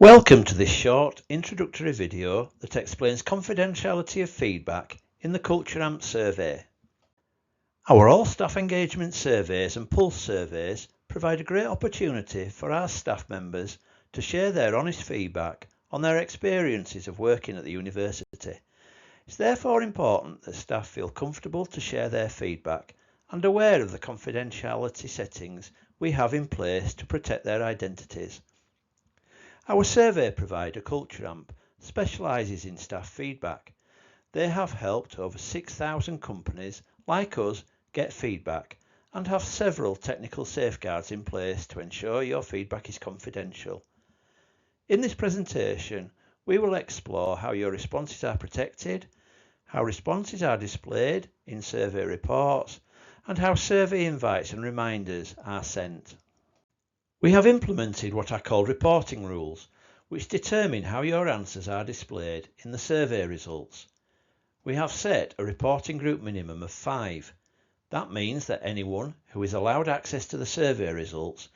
Welcome to this short introductory video that explains confidentiality of feedback in the Culture AMP survey. Our all staff engagement surveys and pulse surveys provide a great opportunity for our staff members to share their honest feedback on their experiences of working at the university. It's therefore important that staff feel comfortable to share their feedback and aware of the confidentiality settings we have in place to protect their identities. Our survey provider, Culture AMP, specialises in staff feedback. They have helped over 6,000 companies like us get feedback and have several technical safeguards in place to ensure your feedback is confidential. In this presentation, we will explore how your responses are protected, how responses are displayed in survey reports, and how survey invites and reminders are sent. We have implemented what are called reporting rules, which determine how your answers are displayed in the survey results. We have set a reporting group minimum of 5. That means that anyone who is allowed access to the survey results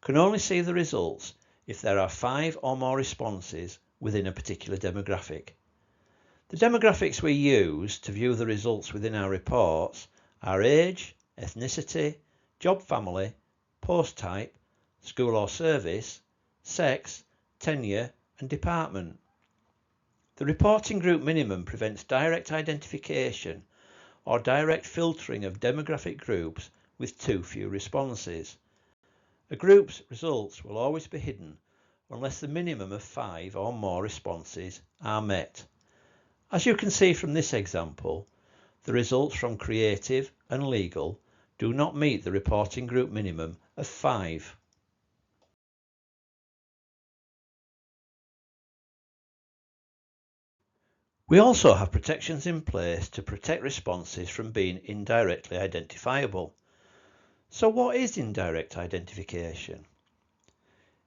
can only see the results if there are 5 or more responses within a particular demographic. The demographics we use to view the results within our reports are age, ethnicity, job family, post type, school or service, sex, tenure and department. The reporting group minimum prevents direct identification or direct filtering of demographic groups with too few responses. A group's results will always be hidden unless the minimum of 5 or more responses are met. As you can see from this example, the results from creative and legal do not meet the reporting group minimum of 5. We also have protections in place to protect responses from being indirectly identifiable. So what is indirect identification?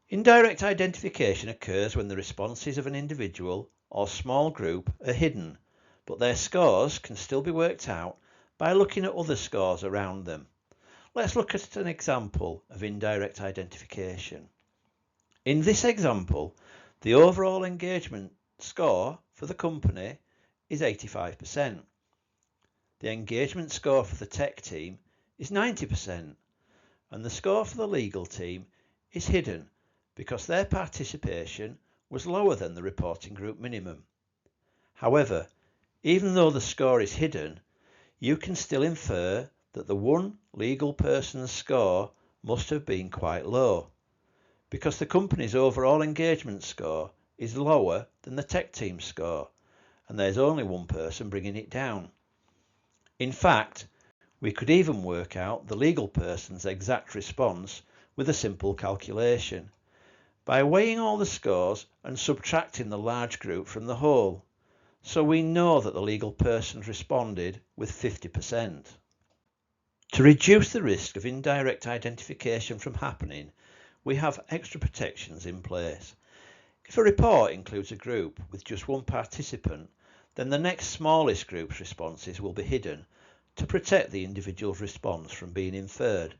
Indirect identification occurs when the responses of an individual or small group are hidden, but their scores can still be worked out by looking at other scores around them. Let's look at an example of indirect identification. In this example, the overall engagement score for the company is 85%. The engagement score for the tech team is 90%, and the score for the legal team is hidden because their participation was lower than the reporting group minimum. However, even though the score is hidden, you can still infer that the one legal person's score must have been quite low, because the company's overall engagement score is lower than the tech team score, and there's only one person bringing it down. In fact, we could even work out the legal person's exact response with a simple calculation, by weighing all the scores and subtracting the large group from the whole, so we know that the legal person responded with 50%. To reduce the risk of indirect identification from happening, we have extra protections in place. If a report includes a group with just one participant, then the next smallest group's responses will be hidden to protect the individual's response from being inferred,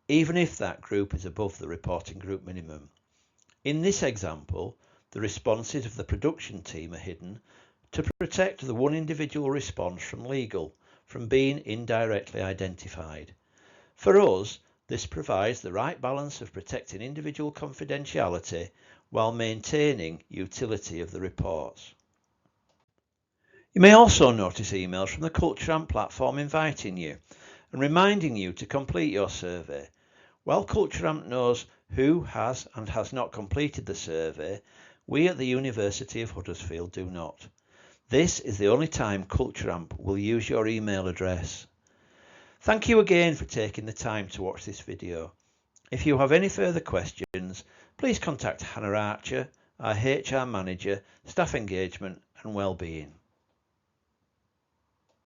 even if that group is above the reporting group minimum. In this example, the responses of the production team are hidden to protect the one individual response from legal from being indirectly identified. For us, this provides the right balance of protecting individual confidentiality while maintaining utility of the reports. You may also notice emails from the Culture AMP platform inviting you and reminding you to complete your survey. While Culture AMP knows who has and has not completed the survey, we at the University of Huddersfield do not. This is the only time Culture AMP will use your email address. Thank you again for taking the time to watch this video. If you have any further questions, please contact Hannah Archer, our HR Manager, Staff Engagement and Wellbeing.